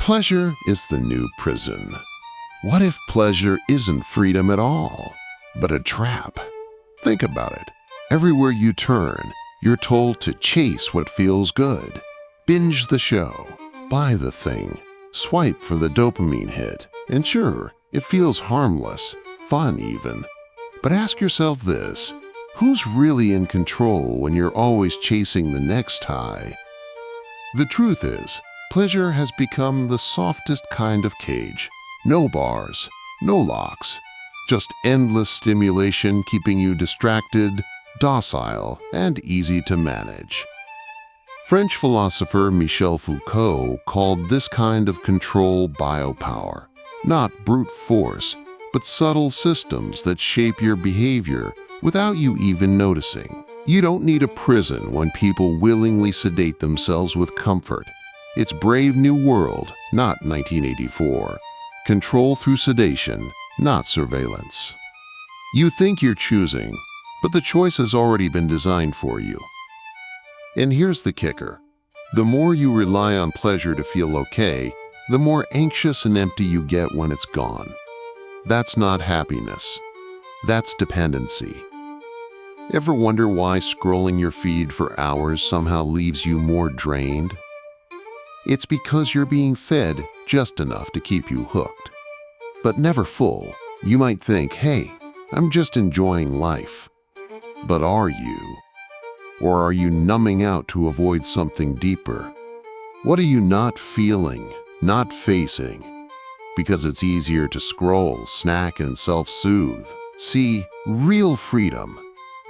Pleasure is the new prison. What if pleasure isn't freedom at all, but a trap? Think about it. Everywhere you turn, you're told to chase what feels good. Binge the show, buy the thing, swipe for the dopamine hit. And sure, it feels harmless, fun even. But ask yourself this, who's really in control when you're always chasing the next high? The truth is, pleasure has become the softest kind of cage. No bars, no locks, just endless stimulation keeping you distracted, docile, and easy to manage. French philosopher Michel Foucault called this kind of control biopower, not brute force, but subtle systems that shape your behavior without you even noticing. You don't need a prison when people willingly sedate themselves with comfort. It's Brave New World, not 1984. Control through sedation, not surveillance. You think you're choosing, but the choice has already been designed for you. And here's the kicker. The more you rely on pleasure to feel okay, the more anxious and empty you get when it's gone. That's not happiness. That's dependency. Ever wonder why scrolling your feed for hours somehow leaves you more drained? It's because you're being fed just enough to keep you hooked. But never full. You might think, hey, I'm just enjoying life. But are you? Or are you numbing out to avoid something deeper? What are you not feeling, not facing? Because it's easier to scroll, snack, and self-soothe. See, real freedom,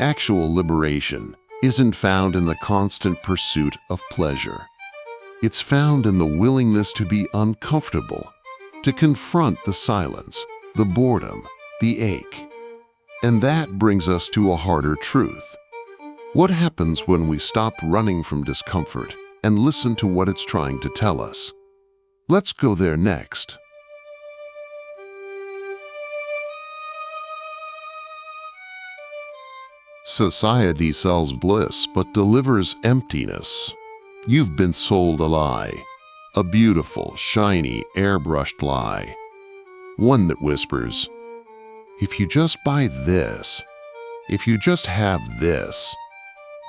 actual liberation, isn't found in the constant pursuit of pleasure. It's found in the willingness to be uncomfortable, to confront the silence, the boredom, the ache. And that brings us to a harder truth. What happens when we stop running from discomfort and listen to what it's trying to tell us? Let's go there next. Society sells bliss but delivers emptiness. You've been sold a lie, a beautiful, shiny, airbrushed lie. One that whispers, if you just buy this, if you just have this,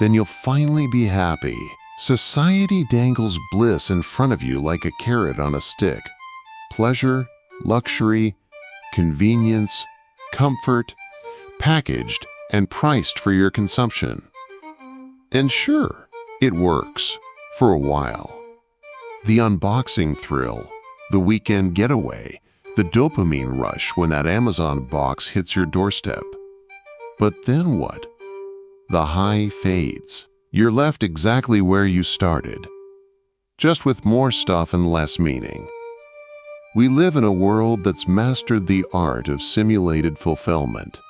then you'll finally be happy. Society dangles bliss in front of you like a carrot on a stick. Pleasure, luxury, convenience, comfort, packaged and priced for your consumption. And sure, it works for a while. The unboxing thrill, the weekend getaway, the dopamine rush when that Amazon box hits your doorstep. But then what? The high fades. You're left exactly where you started, just with more stuff and less meaning. We live in a world that's mastered the art of simulated fulfillment.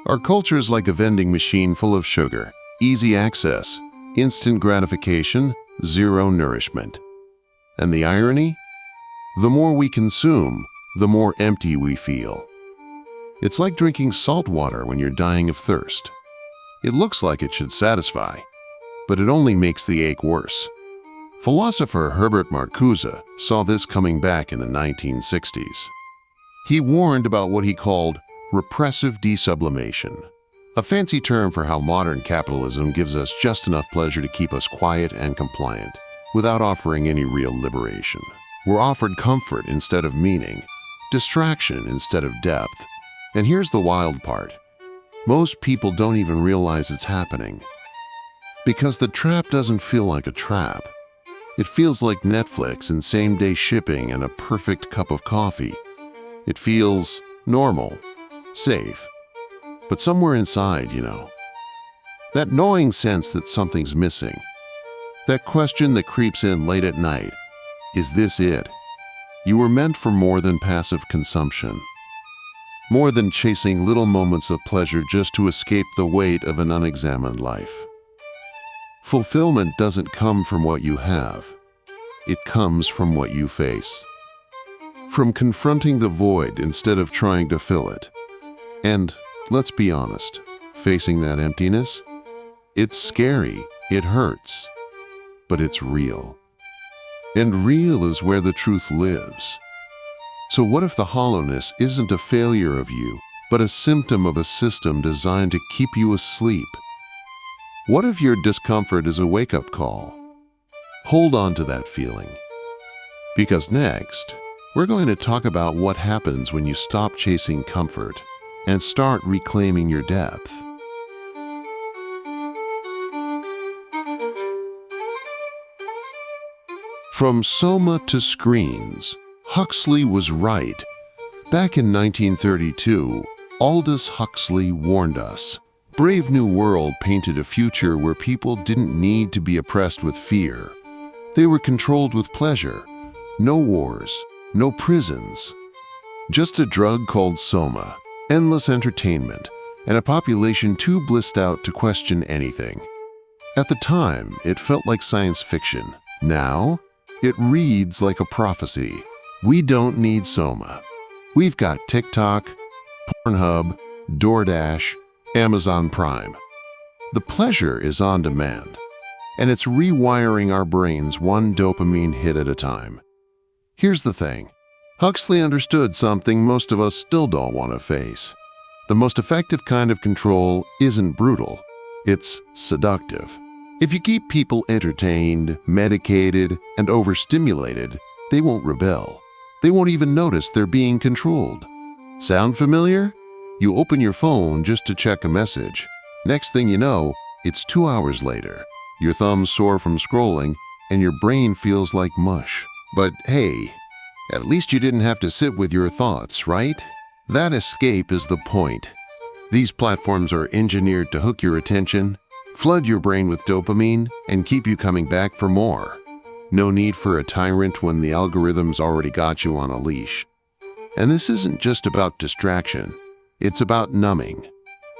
Our culture is like a vending machine full of sugar, easy access, instant gratification, zero nourishment. And the irony? The more we consume, the more empty we feel. It's like drinking salt water when you're dying of thirst. It looks like it should satisfy, but it only makes the ache worse. Philosopher Herbert Marcuse saw this coming back in the 1960s. He warned about what he called repressive desublimation, a fancy term for how modern capitalism gives us just enough pleasure to keep us quiet and compliant, without offering any real liberation. We're offered comfort instead of meaning, distraction instead of depth. And here's the wild part. Most people don't even realize it's happening. Because the trap doesn't feel like a trap. It feels like Netflix and same-day shipping and a perfect cup of coffee. It feels normal, safe. But somewhere inside, that gnawing sense that something's missing. That question that creeps in late at night. Is this it? You were meant for more than passive consumption. More than chasing little moments of pleasure just to escape the weight of an unexamined life. Fulfillment doesn't come from what you have. It comes from what you face. From confronting the void instead of trying to fill it. And, let's be honest, facing that emptiness? It's scary, it hurts, but it's real. And real is where the truth lives. So what if the hollowness isn't a failure of you, but a symptom of a system designed to keep you asleep? What if your discomfort is a wake-up call? Hold on to that feeling. Because next, we're going to talk about what happens when you stop chasing comfort and start reclaiming your depth. From soma to screens, Huxley was right. Back in 1932, Aldous Huxley warned us. Brave New World painted a future where people didn't need to be oppressed with fear. They were controlled with pleasure. No wars, no prisons. Just a drug called soma, endless entertainment, and a population too blissed out to question anything. At the time, it felt like science fiction. Now, it reads like a prophecy. We don't need soma. We've got TikTok, Pornhub, DoorDash, Amazon Prime. The pleasure is on demand, and it's rewiring our brains one dopamine hit at a time. Here's the thing. Huxley understood something most of us still don't want to face. The most effective kind of control isn't brutal. It's seductive. If you keep people entertained, medicated, and overstimulated, they won't rebel. They won't even notice they're being controlled. Sound familiar? You open your phone just to check a message. Next thing you know, it's 2 hours later. Your thumb's sore from scrolling, and your brain feels like mush. But hey, at least you didn't have to sit with your thoughts, right? That escape is the point. These platforms are engineered to hook your attention, flood your brain with dopamine, and keep you coming back for more. No need for a tyrant when the algorithm's already got you on a leash. And this isn't just about distraction. It's about numbing.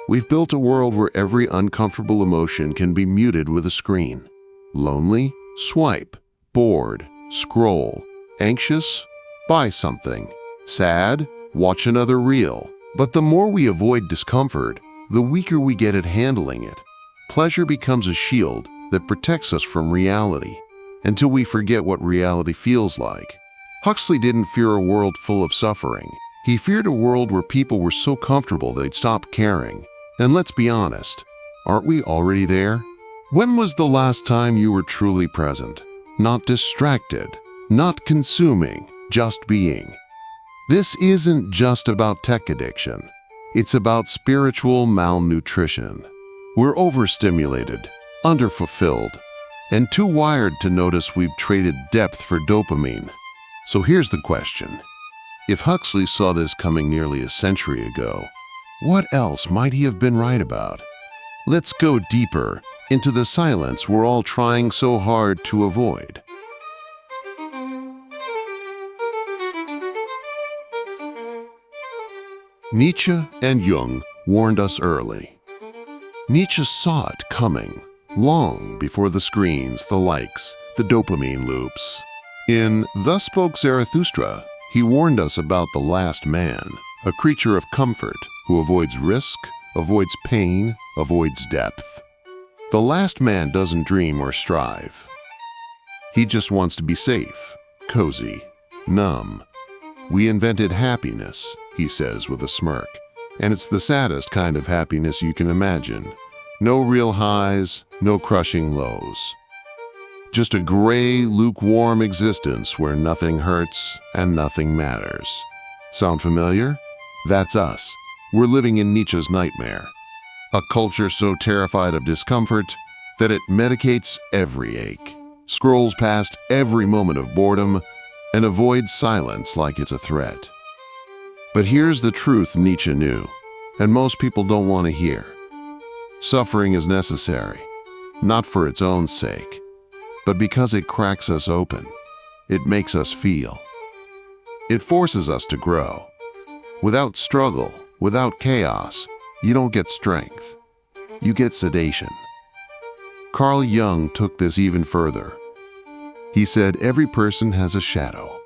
We've built a world where every uncomfortable emotion can be muted with a screen. Lonely? Swipe. Bored? Scroll. Anxious? Buy something. Sad? Watch another reel. But the more we avoid discomfort, the weaker we get at handling it. Pleasure becomes a shield that protects us from reality, until we forget what reality feels like. Huxley didn't fear a world full of suffering. He feared a world where people were so comfortable they'd stop caring. And let's be honest, aren't we already there? When was the last time you were truly present? Not distracted, not consuming, just being. This isn't just about tech addiction. It's about spiritual malnutrition. We're overstimulated, underfulfilled, and too wired to notice we've traded depth for dopamine. So here's the question. If Huxley saw this coming nearly a century ago, what else might he have been right about? Let's go deeper into the silence we're all trying so hard to avoid. Nietzsche and Jung warned us early. Nietzsche saw it coming, long before the screens, the likes, the dopamine loops. In Thus Spoke Zarathustra, he warned us about the last man, a creature of comfort who avoids risk, avoids pain, avoids depth. The last man doesn't dream or strive. He just wants to be safe, cozy, numb. We invented happiness, he says with a smirk, and it's the saddest kind of happiness you can imagine. No real highs, no crushing lows. Just a gray, lukewarm existence where nothing hurts and nothing matters. Sound familiar? That's us. We're living in Nietzsche's nightmare. A culture so terrified of discomfort that it medicates every ache, scrolls past every moment of boredom, and avoids silence like it's a threat. But here's the truth Nietzsche knew, and most people don't want to hear. Suffering is necessary, not for its own sake, but because it cracks us open. It makes us feel. It forces us to grow. Without struggle, without chaos, you don't get strength. You get sedation. Carl Jung took this even further. He said every person has a shadow,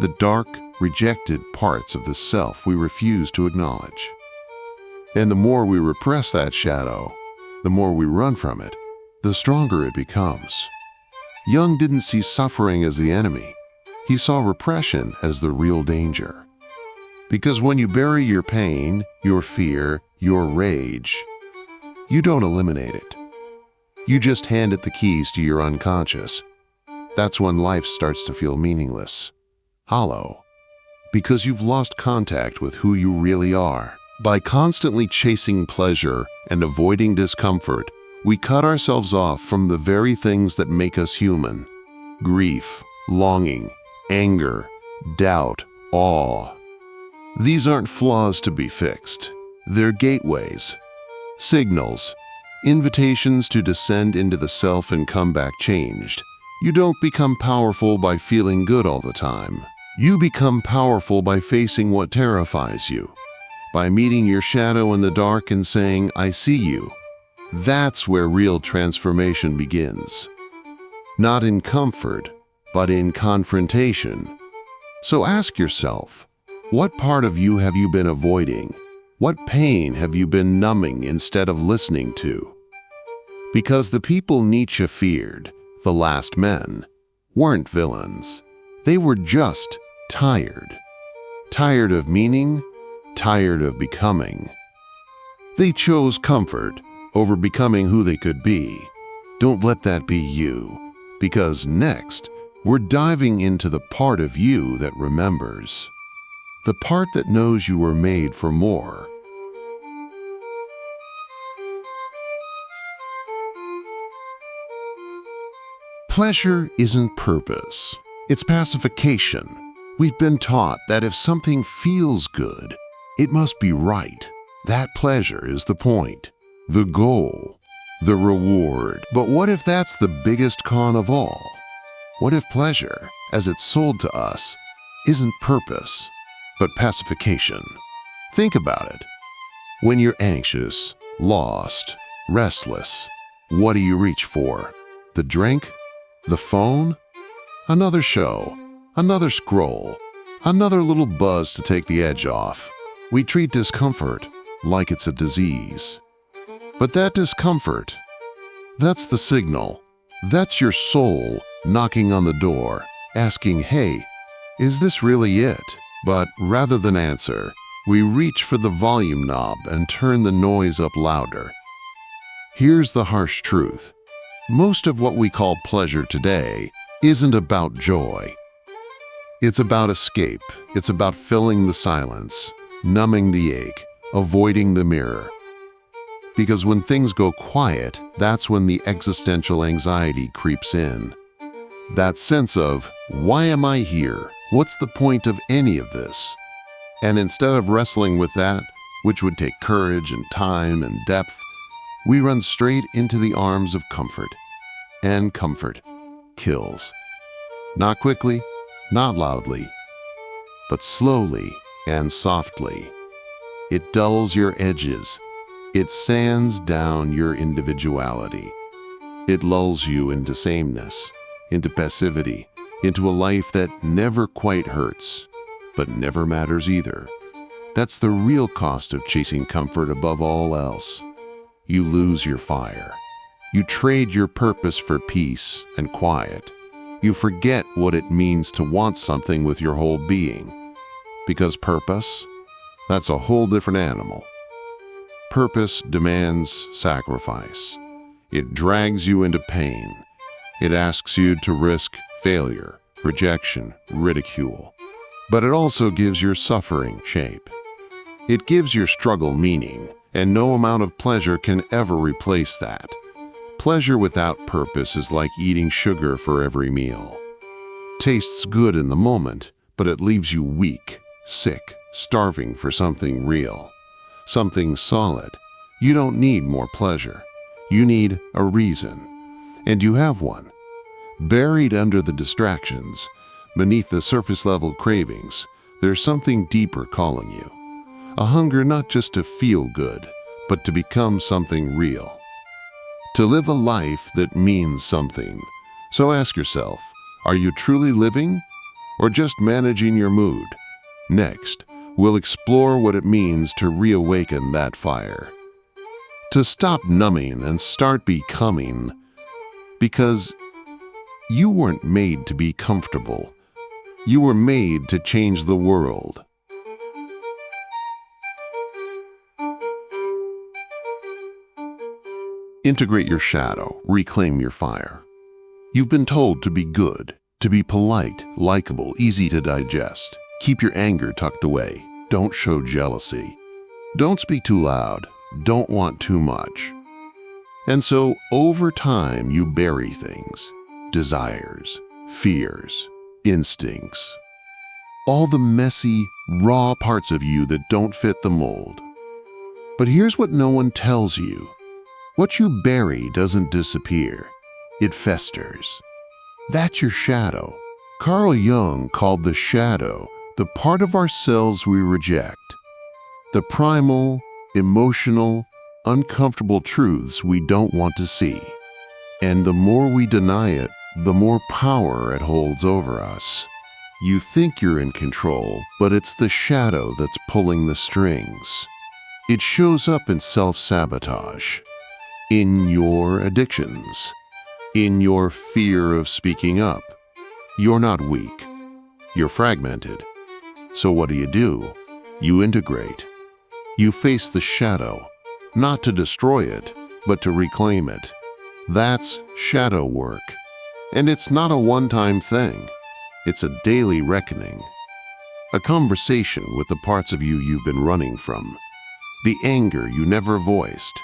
the dark, rejected parts of the self we refuse to acknowledge. And the more we repress that shadow, the more we run from it, the stronger it becomes. Jung didn't see suffering as the enemy. He saw repression as the real danger. Because when you bury your pain, your fear, your rage, you don't eliminate it. You just hand it the keys to your unconscious. That's when life starts to feel meaningless, hollow, because you've lost contact with who you really are. By constantly chasing pleasure and avoiding discomfort, we cut ourselves off from the very things that make us human. Grief, longing, anger, doubt, awe. These aren't flaws to be fixed. They're gateways, signals, invitations to descend into the self and come back changed. You don't become powerful by feeling good all the time. You become powerful by facing what terrifies you, by meeting your shadow in the dark and saying, "I see you." That's where real transformation begins. Not in comfort, but in confrontation. So ask yourself, what part of you have you been avoiding? What pain have you been numbing instead of listening to? Because the people Nietzsche feared, the last men, weren't villains. They were just tired. Tired of meaning, tired of becoming. They chose comfort over becoming who they could be. Don't let that be you, because next, we're diving into the part of you that remembers. The part that knows you were made for more. Pleasure isn't purpose. It's pacification. We've been taught that if something feels good, it must be right. That pleasure is the point, the goal, the reward. But what if that's the biggest con of all? What if pleasure, as it's sold to us, isn't purpose, but pacification? Think about it. When you're anxious, lost, restless, what do you reach for? The drink? The phone? Another show? Another scroll? Another little buzz to take the edge off? We treat discomfort like it's a disease. But that discomfort, that's the signal. That's your soul knocking on the door, asking, "Hey, is this really it?" But rather than answer, we reach for the volume knob and turn the noise up louder. Here's the harsh truth. Most of what we call pleasure today isn't about joy. It's about escape. It's about filling the silence, numbing the ache, avoiding the mirror. Because when things go quiet, that's when the existential anxiety creeps in. That sense of, why am I here? What's the point of any of this? And instead of wrestling with that, which would take courage and time and depth, we run straight into the arms of comfort. And comfort kills. Not quickly, not loudly, but slowly and softly. It dulls your edges. It sands down your individuality. It lulls you into sameness, into passivity, into a life that never quite hurts, but never matters either. That's the real cost of chasing comfort above all else. You lose your fire. You trade your purpose for peace and quiet. You forget what it means to want something with your whole being. Because purpose, that's a whole different animal. Purpose demands sacrifice. It drags you into pain. It asks you to risk failure, rejection, ridicule. But it also gives your suffering shape. It gives your struggle meaning, and no amount of pleasure can ever replace that. Pleasure without purpose is like eating sugar for every meal. Tastes good in the moment, but it leaves you weak, sick, starving for something real, something solid. You don't need more pleasure. You need a reason. And you have one. Buried under the distractions, beneath the surface-level cravings, there's something deeper calling you. A hunger not just to feel good, but to become something real. To live a life that means something. So ask yourself, are you truly living or just managing your mood? Next, we'll explore what it means to reawaken that fire. To stop numbing and start becoming. Because You weren't made to be comfortable. You were made to change the world. Integrate your shadow. Reclaim your fire. You've been told to be good, to be polite, likable, easy to digest. Keep your anger tucked away. Don't show jealousy. Don't speak too loud. Don't want too much. And so, over time, you bury things. Desires, fears, instincts. All the messy, raw parts of you that don't fit the mold. But here's what no one tells you. What you bury doesn't disappear. It festers. That's your shadow. Carl Jung called the shadow the part of ourselves we reject. The primal, emotional, uncomfortable truths we don't want to see. And the more we deny it, the more power it holds over us. You think you're in control, but it's the shadow that's pulling the strings. It shows up in self-sabotage, in your addictions, in your fear of speaking up. You're not weak. You're fragmented. So what do? You integrate. You face the shadow, not to destroy it, but to reclaim it. That's shadow work. And it's not a one-time thing. It's a daily reckoning. A conversation with the parts of you you've been running from. The anger you never voiced.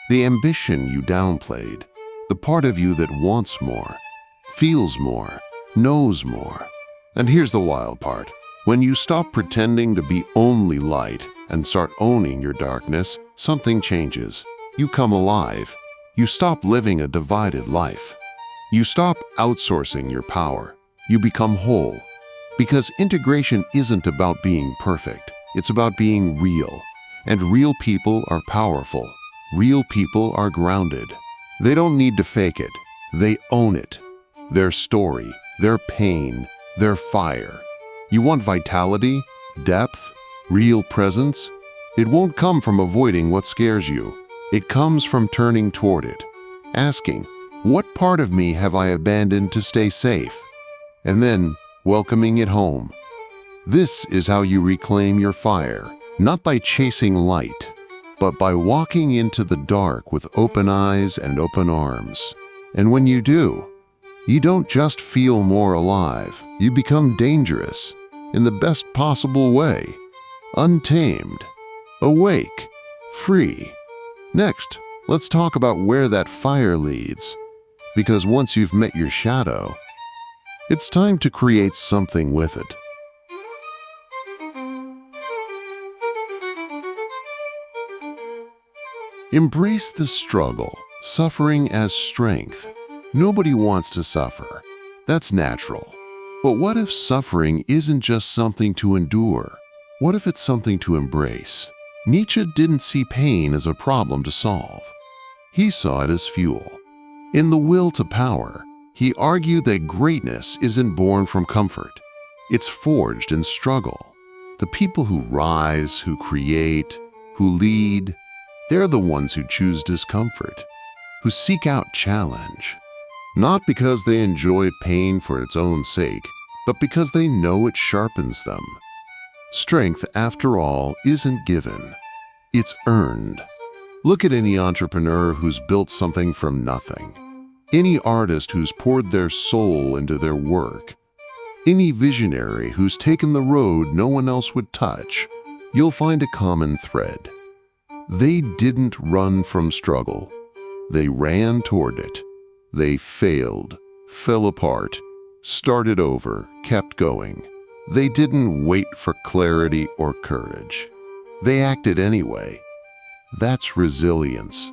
The ambition you downplayed. The part of you that wants more, feels more, knows more. And here's the wild part. When you stop pretending to be only light and start owning your darkness, something changes. You come alive. You stop living a divided life. You stop outsourcing your power. You become whole. Because integration isn't about being perfect. It's about being real. And real people are powerful. Real people are grounded. They don't need to fake it. They own it. Their story, their pain, their fire. You want vitality, depth, real presence? It won't come from avoiding what scares you. It comes from turning toward it, asking, what part of me have I abandoned to stay safe? And then welcoming it home. This is how you reclaim your fire, not by chasing light, but by walking into the dark with open eyes and open arms. And when you do, you don't just feel more alive, you become dangerous in the best possible way, untamed, awake, free. Next, let's talk about where that fire leads, because once you've met your shadow, it's time to create something with it. Embrace the struggle, suffering as strength. Nobody wants to suffer. That's natural. But what if suffering isn't just something to endure? What if it's something to embrace? Nietzsche didn't see pain as a problem to solve. He saw it as fuel. In The Will to Power, he argued that greatness isn't born from comfort. It's forged in struggle. The people who rise, who create, who lead, they're the ones who choose discomfort, who seek out challenge. Not because they enjoy pain for its own sake, but because they know it sharpens them. Strength, after all, isn't given. It's earned. Look at any entrepreneur who's built something from nothing. Any artist who's poured their soul into their work. Any visionary who's taken the road no one else would touch. You'll find a common thread. They didn't run from struggle. They ran toward it. They failed, fell apart, started over, kept going. They didn't wait for clarity or courage. They acted anyway. That's resilience.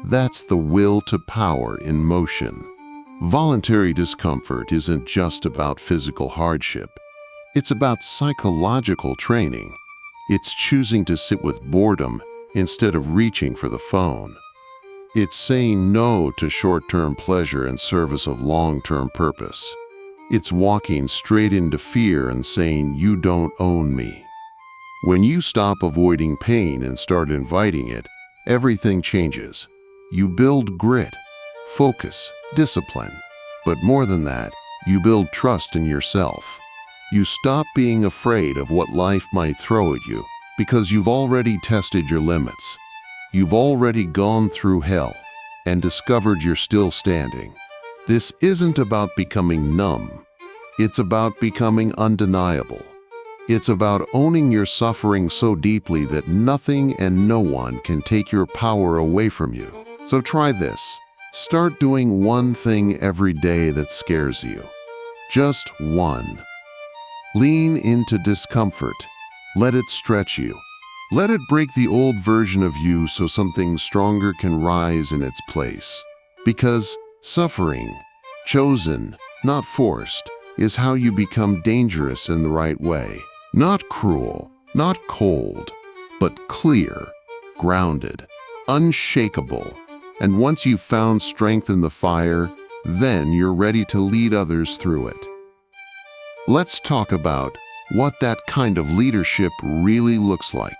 That's the will to power in motion. Voluntary discomfort isn't just about physical hardship. It's about psychological training. It's choosing to sit with boredom instead of reaching for the phone. It's saying no to short-term pleasure in service of long-term purpose. It's walking straight into fear and saying, "You don't own me." When you stop avoiding pain and start inviting it, everything changes. You build grit, focus, discipline. But more than that, you build trust in yourself. You stop being afraid of what life might throw at you because you've already tested your limits. You've already gone through hell and discovered you're still standing. This isn't about becoming numb. It's about becoming undeniable. It's about owning your suffering so deeply that nothing and no one can take your power away from you. So try this. Start doing one thing every day that scares you. Just one. Lean into discomfort. Let it stretch you. Let it break the old version of you so something stronger can rise in its place. Because suffering, chosen, not forced, is how you become dangerous in the right way. Not cruel, not cold, but clear, grounded, unshakable. And once you've found strength in the fire, then you're ready to lead others through it. Let's talk about what that kind of leadership really looks like.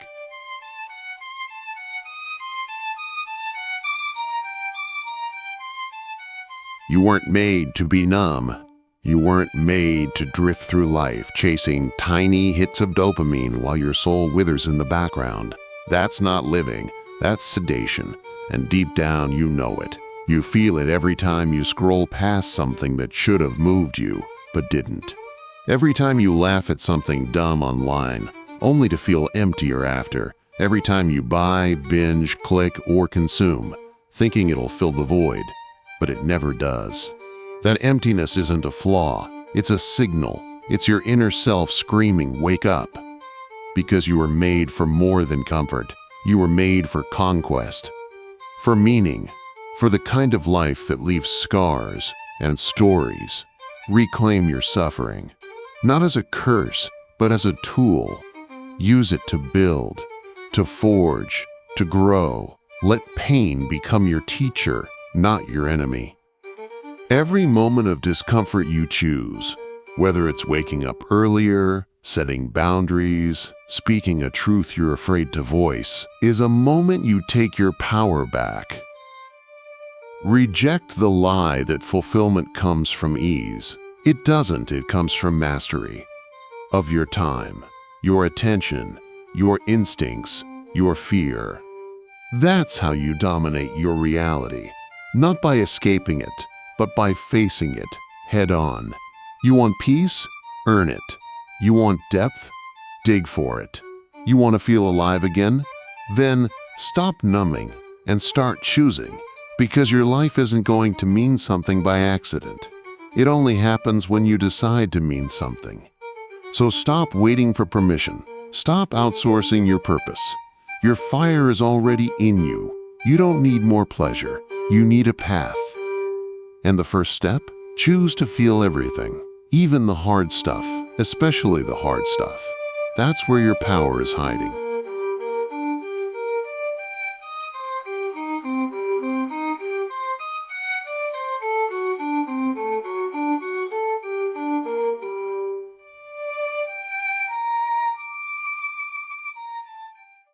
You weren't made to be numb. You weren't made to drift through life chasing tiny hits of dopamine while your soul withers in the background. That's not living, that's sedation. And deep down, you know it. You feel it every time you scroll past something that should have moved you, but didn't. Every time you laugh at something dumb online, only to feel emptier after. Every time you buy, binge, click, or consume, thinking it'll fill the void, but it never does. That emptiness isn't a flaw, it's a signal. It's your inner self screaming, "Wake up." Because you were made for more than comfort. You were made for conquest. For meaning, for the kind of life that leaves scars and stories. Reclaim your suffering, not as a curse, but as a tool. Use it to build, to forge, to grow. Let pain become your teacher, not your enemy. Every moment of discomfort you choose, whether it's waking up earlier, setting boundaries, speaking a truth you're afraid to voice, is a moment you take your power back. Reject the lie that fulfillment comes from ease. It doesn't, it comes from mastery. Of your time, your attention, your instincts, your fear. That's how you dominate your reality. Not by escaping it, but by facing it head on. You want peace? Earn it. You want depth? Dig for it. You want to feel alive again? Then stop numbing and start choosing, because your life isn't going to mean something by accident. It only happens when you decide to mean something. So stop waiting for permission. Stop outsourcing your purpose. Your fire is already in you. You don't need more pleasure. You need a path. And the first step? Choose to feel everything. Even the hard stuff, especially the hard stuff. That's where your power is hiding.